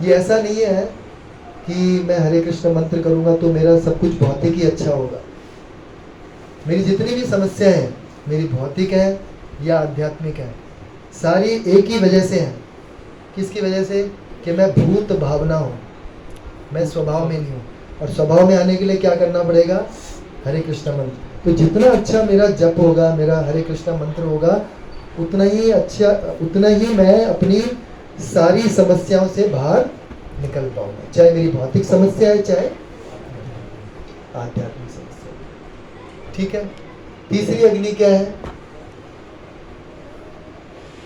ये ऐसा नहीं है कि मैं हरे कृष्ण मंत्र करूँगा तो मेरा सब कुछ भौतिक ही अच्छा होगा। मेरी जितनी भी समस्याएं हैं, मेरी भौतिक है या आध्यात्मिक है, सारी एक ही वजह से हैं। किसकी वजह से? कि मैं भूत भावना हूँ, मैं स्वभाव में नहीं हूँ। और स्वभाव में आने के लिए क्या करना पड़ेगा? हरे कृष्ण मंत्र। तो जितना अच्छा मेरा जप होगा, मेरा हरे कृष्ण मंत्र होगा, उतना ही अच्छा, उतना ही मैं अपनी सारी समस्याओं से बाहर निकल पाऊंगा, चाहे मेरी भौतिक समस्या है चाहे आध्यात्मिक समस्या। ठीक है। तीसरी अग्नि क्या है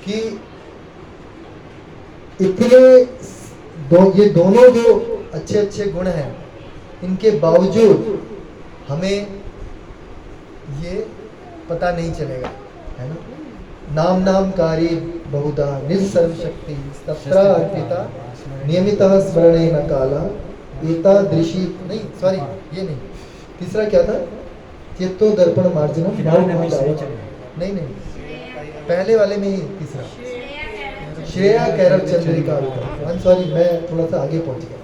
कि ये दोनों जो अच्छे अच्छे गुण हैं, इनके बावजूद हमें ये पता नहीं चलेगा, है ना। नाम नामकारी बहुधा निज सर्वशक्ति तत्रा अर्पिता नियमितः स्मरणे न काला एतादृशी, नहीं सॉरी ये नहीं, तीसरा क्या था? चेतो दर्पण मार्जनम। नहीं नहीं, पहले वाले में ही तीसरा, Shreya Kairav Chandrika. I am sorry, मैं थोड़ा सा आगे पहुंच गया।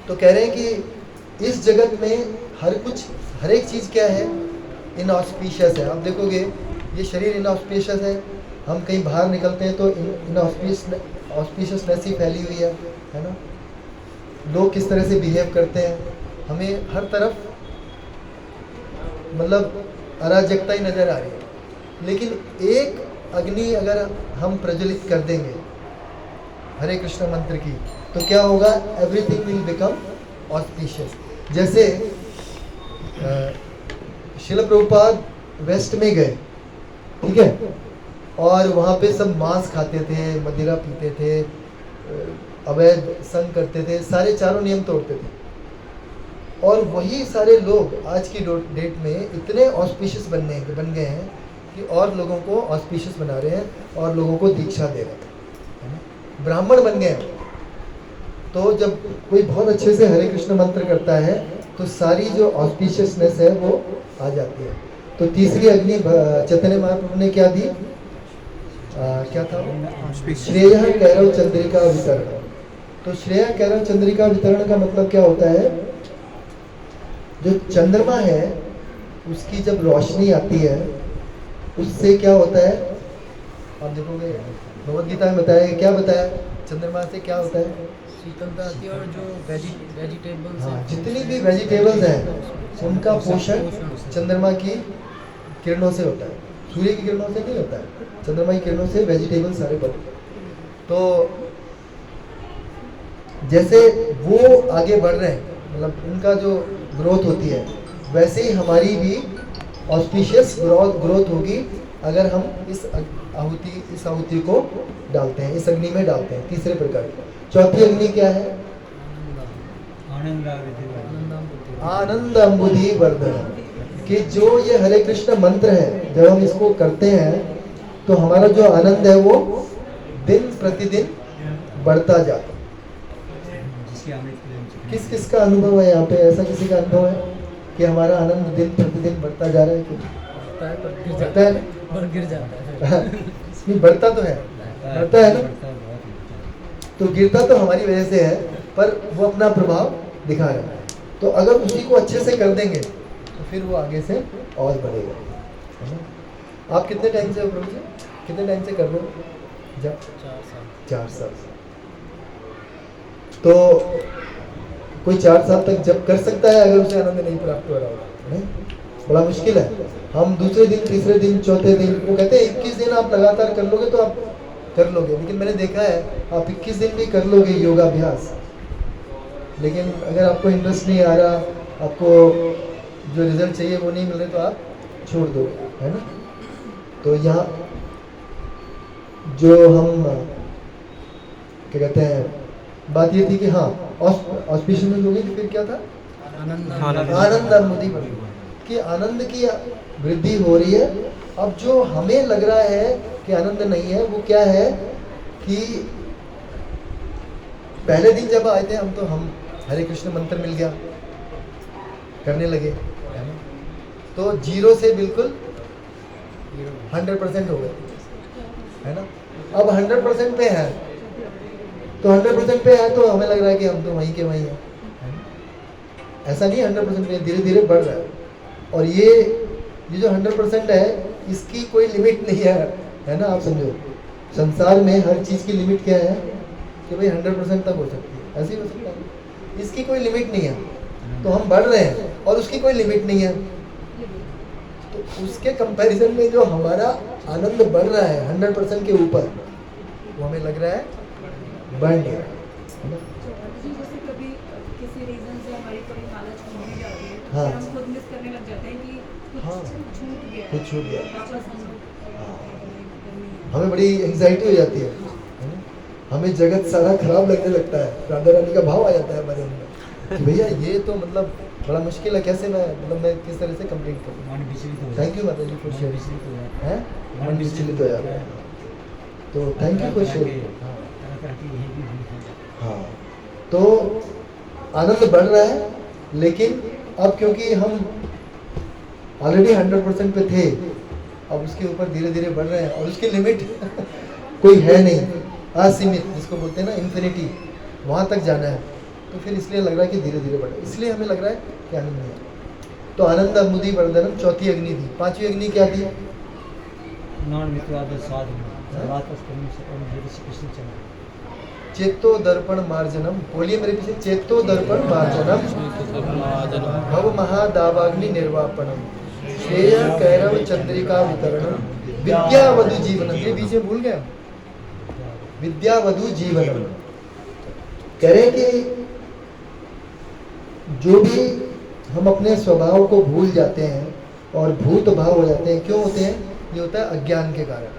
तो कह रहे हैं कि इस जगत में हर एक चीज़ क्या है? इनऑस्पिशियस है। आप देखोगे ये शरीर इनऑस्पिशियस है, हम कहीं बाहर निकलते हैं तो इनऑस्पिशियसनेस ही फैली हुई है ना। लोग किस तरह से बिहेव करते हैं, हमें हर तरफ मतलब अराजकता ही नज़र आ रही है। लेकिन एक अग्नि अगर हम प्रज्वलित कर देंगे हरे कृष्ण मंत्र की, तो क्या होगा? Everything will become auspicious. जैसे शिल प्रभुपाद वेस्ट में गए, ठीक है, और वहाँ पे सब मांस खाते थे, मदिरा पीते थे, अवैध संग करते थे, सारे चारों नियम तोड़ते थे। और वही सारे लोग आज की डेट में इतने ऑस्पिशियस बन गए हैं कि और लोगों को ऑस्पिशियस बना रहे हैं और लोगों को दीक्षा दे रहे हैं, ब्राह्मण बन गए हैं। तो जब कोई बहुत अच्छे से हरे कृष्ण मंत्र करता है तो सारी जो ऑस्पिशियसनेस है वो आ जाती है। तो तीसरी अग्नि चैतन्य महाप्रभु ने क्या दी? क्या था? श्रेया कैरव चंद्रिका वितरण। तो श्रेया कैरव चंद्रिका वितरण का मतलब क्या होता है? जो चंद्रमा है उसकी जब रोशनी आती है उससे क्या होता है? आप देखोगे भगवद गीता में बताया, क्या बताया? चंद्रमा से क्या होता है? शीतलता आती है। और जो वेजिटेबल्स हाँ, जितनी भी वेजिटेबल्स हैं उनका पोषण चंद्रमा की किरणों से होता है, सूर्य की किरणों से नहीं होता है, चंद्रमा की किरणों से वेजिटेबल सारे बनते हैं। तो जैसे वो आगे बढ़ रहे हैं, मतलब उनका जो ग्रोथ होती है, वैसे ही हमारी भी ऑस्पिशियस ग्रोथ होगी अगर हम इस आहुति को डालते हैं, इस अग्नि में डालते हैं। तीसरे प्रकार की चौथी अग्नि क्या है? आनंद अम्बुधि वर्धन। कि जो ये हरे कृष्ण मंत्र है, जब हम इसको करते हैं तो हमारा जो आनंद है वो दिन प्रतिदिन बढ़ता जाता है। किस किस का अनुभव है यहाँ पे? ऐसा किसी का अनुभव है कि हमारा आनंद दिन प्रतिदिन बढ़ता जा रहा है? कुछ बढ़ता है और गिर जाता है। नहीं, बढ़ता तो है, बढ़ता है ना। तो गिरता तो हमारी वजह से है, पर वो अपना प्रभाव दिखा रहा है। तो अगर उसी को अच्छे से कर देंगे तो फिर वो आगे से और बढ़ेगा, है ना। आप कितने टाइम से प्रभु जी, कितने टाइम से कर रहे हो? जब 4 साल। तो कोई 4 साल तक जब कर सकता है अगर उसे आनंद नहीं प्राप्त हो रहा होगा, नहीं? बड़ा मुश्किल है। हम दूसरे दिन, तीसरे दिन, चौथे दिन, वो कहते हैं 21 दिन आप लगातार कर लोगे तो आप कर लोगे। लेकिन मैंने देखा है आप 21 दिन भी कर लोगे योगाभ्यास, लेकिन अगर आपको इंटरेस्ट नहीं आ रहा, आपको जो रिजल्ट चाहिए वो नहीं मिल रहे, तो आप छोड़ दोगे, है ना। तो यहाँ जो हम क्या कहते हैं, बात ये थी कि हाँ ऑस्पिशियस में लोगे तो फिर क्या था? आनंद अम्बुधि कि आनंद की वृद्धि हो रही है। अब जो हमें लग रहा है कि आनंद नहीं है, वो क्या है कि पहले दिन जब आए थे हम, तो हम हरे कृष्ण मंत्र मिल गया, करने लगे, है ना। तो 0 से बिल्कुल 100% हो गए, है ना। अब 100% पे है, तो 100% पे है तो हमें लग रहा है कि हम तो वहीं के वहीं हैं। ऐसा नहीं 100% पे, धीरे धीरे बढ़ रहा है। और ये जो 100% है इसकी कोई लिमिट नहीं है ना, आप समझो। संसार में हर चीज़ की लिमिट क्या है कि भाई 100% तक हो सकती है, ऐसे ही हो सकता है, इसकी कोई लिमिट नहीं है। तो हम बढ़ रहे हैं और उसकी कोई लिमिट नहीं है। तो उसके कंपैरिजन में जो हमारा आनंद बढ़ रहा है 100% के ऊपर, वो हमें लग रहा है बढ़ नहीं रहा है ना? जैसे कभी किसी रीजन से हमारी कोई हालत छूट भी जाती है, हाँ। फिर हम खुद मिस करने लग जाते हैं कि कुछ हाँ। छूट गया है, कुछ छूट गया। वापस हम लोग हमें बड़ी एंग्जाइटी हो जाती है ना? हमें जगत सारा खराब लगने लगता है, राधा रानी का भाव आ जाता है हमारे अंदर कि भैया ये तो मतलब बड़ा मुश्किल है, कैसे मैं किस तरह से कंप्लीट करूँ। मन विचलित हो थैंक यू माता जी फॉर मन शेयरिंग। विचलित हो जाता है है। मन विचलित हो जाता है, तो थैंक यू फॉर शेयरिंग। तरह तरह की यही भी हुई है। हाँ, तो आनंद बढ़ रहा है, लेकिन अब क्योंकि हम ऑलरेडी 100% पे थे, अब उसके ऊपर धीरे धीरे बढ़ रहे हैं और उसकी लिमिट कोई है नहीं, असीमित जिसको बोलते हैं ना इन्फिनिटी, वहाँ तक जाना है। तो फिर इसलिए लग रहा है कि धीरे धीरे बढ़ रहा है, इसलिए हमें लग रहा है कि आनंद नहीं है। तो आनंद मुदी वर्धनम चौथी अग्नि थी। पांचवी अग्नि क्या थी? नॉन मित्रवाद स्वाद सर्वात्म स्कंद से और मुझे श्री कृष्ण चंद्र चेतो दर्पण मार्जनम, बोलिए मेरे पीछे, चेतो दर्पण मार्जनम भव महादावाग्नि निर्वापणम श्रेय कैरव चंद्रिका वितरणम विद्यावधु जीवनम। ये बीच में भूल गया, विद्यावधु जीवनम। कह रहे हैं कि जो भी हम अपने स्वभाव को भूल जाते हैं और भूत भाव हो जाते हैं, क्यों होते हैं? ये होता है अज्ञान के कारण।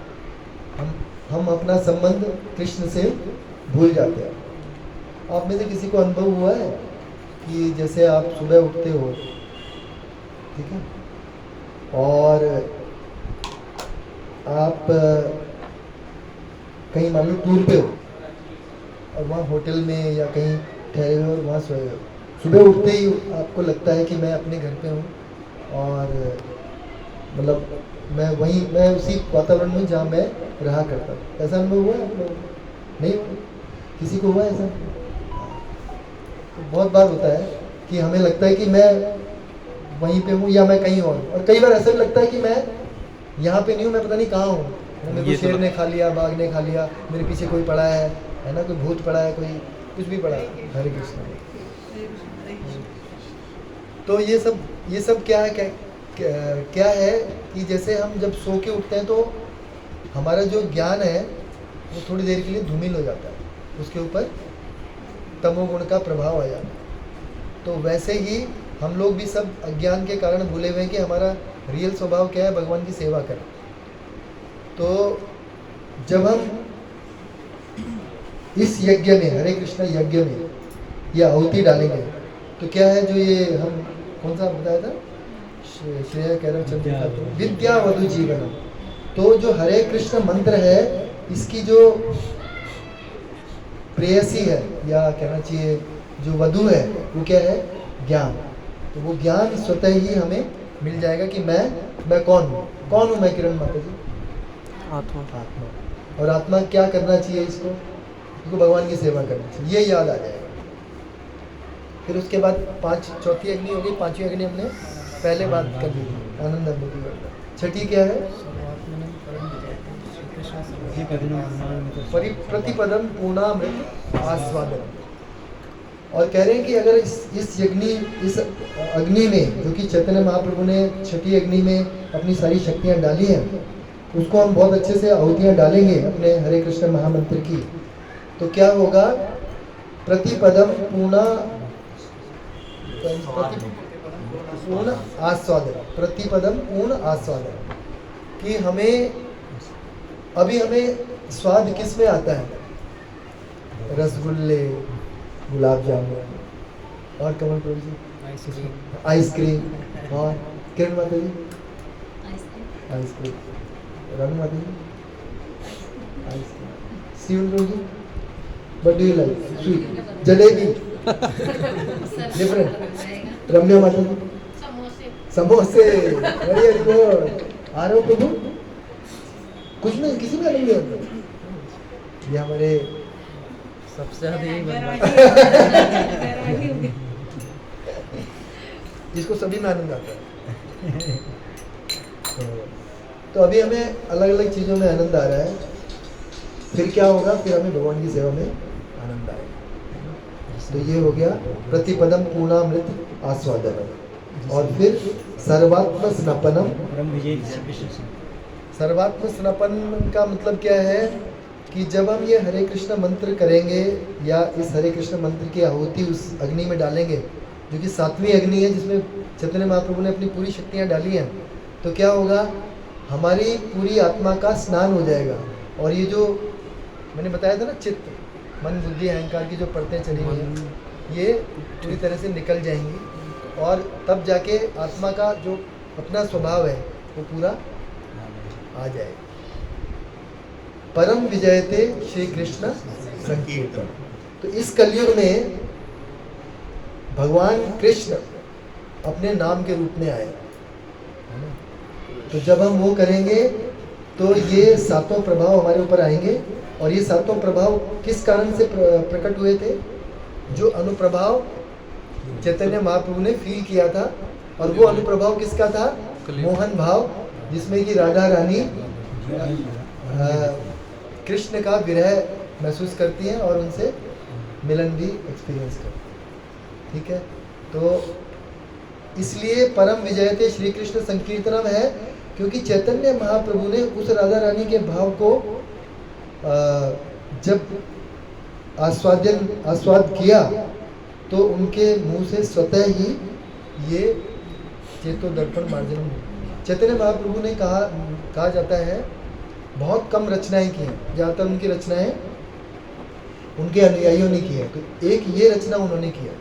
हम अपना संबंध कृष्ण से भूल जाते हैं। आप में से किसी को अनुभव हुआ है कि जैसे आप सुबह उठते हो, ठीक है, और आप कहीं मान लो टूर पे हो और वहाँ होटल में या कहीं ठहरे हो और वहाँ सोए हो, सुबह उठते ही आपको लगता है कि मैं अपने घर पे हूँ और मतलब मैं उसी वातावरण में जहाँ मैं रहा करता हूँ। ऐसा अनुभव हुआ है आप लोगों को? नहीं हुआ? किसी को हुआ ऐसा? तो बहुत बार होता है कि हमें लगता है कि मैं वहीं पे हूँ या मैं कहीं और कई बार ऐसा भी लगता है कि मैं यहाँ पे नहीं हूँ, मैं पता नहीं कहाँ हूँ। मेरे को शेर ने खा लिया, बाघ ने खा लिया, मेरे पीछे कोई पड़ा है ना, कोई भूत पड़ा है, कोई कुछ भी पड़ा है। हरे कृष्ण। तो ये सब क्या है कि जैसे हम जब सो के उठते हैं तो हमारा जो ज्ञान है वो थोड़ी देर के लिए धूमिल हो जाता है, उसके ऊपर तमोगुण का प्रभाव आ जाता है। तो वैसे ही हम लोग भी सब अज्ञान के कारण भूले हुए हैं कि हमारा रियल स्वभाव क्या है, भगवान की सेवा करें। तो जब हम इस यज्ञ में, हरे कृष्ण यज्ञ में ये आहुति डालेंगे तो क्या है, जो ये हम कौन सा बताया था, श्रेय कैरव चंद्रिका विद्यावधु जीवनम। तो जो हरे कृष्ण मंत्र है, इसकी जो प्रेयसी है या कहना चाहिए जो वधु है, वो क्या है? ज्ञान। तो वो ज्ञान स्वतः ही हमें मिल जाएगा कि मैं कौन हूँ मैं किरण माता जी? आत्मा। और आत्मा क्या करना चाहिए? इसको भगवान की सेवा करनी चाहिए, ये याद आ जाएगा। फिर उसके बाद चौथी अग्नि होगी। पांचवी अग्नि हमने पहले बात कर ली थी, आनंद अनुभूति वर्धन। छठी क्या है? प्रतिपदम पूर्णामृत आस्वादन। और कह रहे हैं कि अगर इस अग्नि में, जो कि चैतन्य महाप्रभु ने छठी अग्नि में अपनी सारी शक्तियां डाली हैं, उसको हम बहुत अच्छे से आहुतियां डालेंगे अपने हरे कृष्ण महामंत्र की, तो क्या होगा? प्रतिपदम पूर्ण आस्वादन, प्रतिपदम पूर्ण आस्वादन। कि हमें स्वाद किस में आता है? रसगुल्ले, गुलाब जामुन और कमल प्रभु जी आइसक्रीम और किरण माता जी आइसक्रीम, रानू माता ji ice cream, Steven Prabhu ji what do you like? Sweet, jalebi different, Ramya माता जी समोसे। Very good. आ रहे हो प्रभु? कुछ नहीं, किसी में नहीं है। ये हमारे सबसे ज़्यादा यही बन रहा है। वैरागी होगी। जिसको सभी में आनंद आता है। तो अभी हमें अलग अलग चीज़ों में आनंद आ रहा है, फिर क्या होगा, फिर हमें भगवान की सेवा में आनंद आएगा। तो ये हो गया प्रतिपदम पूर्णामृत आस्वादनम, और फिर सर्वात्म स्नपनम। ब्रह्म विजय श्री कृष्ण से। सर्वात्म स्नपन का मतलब क्या है कि जब हम ये हरे कृष्ण मंत्र करेंगे या इस हरे कृष्ण मंत्र की आहुति उस अग्नि में डालेंगे, जो कि 7वीं अग्नि है जिसमें चैतन्य महाप्रभु ने अपनी पूरी शक्तियाँ डाली हैं, तो क्या होगा, हमारी पूरी आत्मा का स्नान हो जाएगा। और ये जो मैंने बताया था ना, चित्त, मन, बुद्धि, अहंकार की जो परतें चली हुई हैं, ये पूरी तरह से निकल जाएंगी, और तब जाके आत्मा का जो अपना स्वभाव है वो पूरा आ जाएगा। परम विजयते श्री कृष्ण संकीर्तन। तो इस कलयुग में भगवान कृष्ण अपने नाम के रूप में आए, है ना? तो जब हम वो करेंगे तो ये 7 प्रभाव हमारे ऊपर आएंगे। और ये 7 प्रभाव किस कारण से प्रकट हुए थे? जो अनुप्रभाव चैतन्य महाप्रभु ने फील किया था, और वो अनुप्रभाव किसका था? मोहन भाव, जिसमें कि राधा रानी कृष्ण का विरह महसूस करती हैं और उनसे मिलन भी एक्सपीरियंस करती हैं। ठीक है, तो इसलिए परम विजयते श्री कृष्ण संकीर्तनम है, क्योंकि चैतन्य महाप्रभु ने उस राधा रानी के भाव को जब आस्वाद किया, तो उनके मुंह से स्वतः ही ये चेतो दर्पण मार्जनम। चैतन्य महाप्रभु ने कहा जाता है बहुत कम रचनाएं की हैं, ज़्यादातर उनकी रचनाएं उनके अनुयायियों ने की है। तो एक ये रचना उन्होंने किया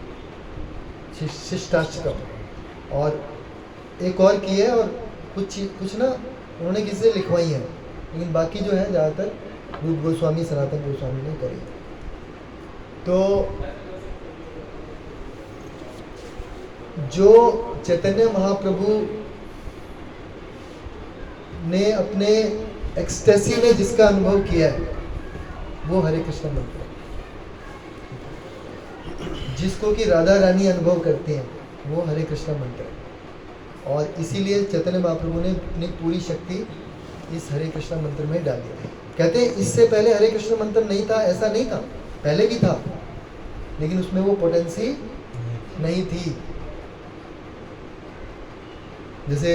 शिष्टाष्टकम, और एक और की है, और कुछ ना उन्होंने किसी से लिखवाई है, लेकिन बाकी जो है ज़्यादातर रूप गोस्वामी, सनातन गोस्वामी ने करी। तो जो चैतन्य महाप्रभु ने अपने एक्सटेसी में जिसका अनुभव किया है, वो हरे कृष्ण मंत्र है। जिसको कि राधा रानी अनुभव करते हैं, वो हरे कृष्ण मंत्र है। और इसीलिए चैतन्य महाप्रभु ने अपनी पूरी शक्ति इस हरे कृष्ण मंत्र में डाली थी। कहते हैं इससे पहले हरे कृष्ण मंत्र नहीं था, ऐसा नहीं था, पहले भी था, लेकिन उसमें वो पोटेंसी नहीं थी। जैसे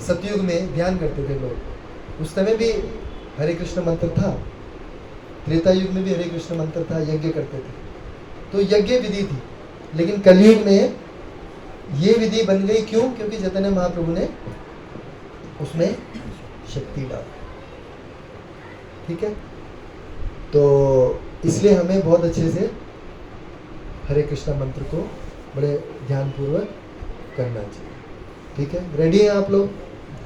सतयुग में ध्यान करते थे लोग, उस समय भी हरे कृष्ण मंत्र था। त्रेता युग में भी हरे कृष्ण मंत्र था, यज्ञ करते थे, तो यज्ञ विधि थी। लेकिन कलयुग में ये विधि बन गई, क्यों? क्योंकि चैतन्य महाप्रभु ने उसमें शक्ति डाली। ठीक है, तो इसलिए हमें बहुत अच्छे से हरे कृष्ण मंत्र को बड़े ध्यानपूर्वक करना चाहिए। ठीक है, रेडी हैं आप लोग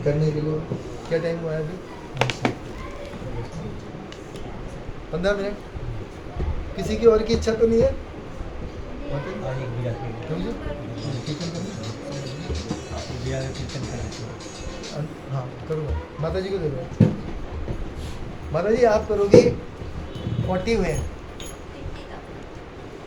करने के लिए? क्या टाइम हुआ है अभी? 15 मिनट। किसी की और की इच्छा तो नहीं है? हाँ करूँगा, माता जी को दे दो। माता जी आप करोगी 40 हुए हैं।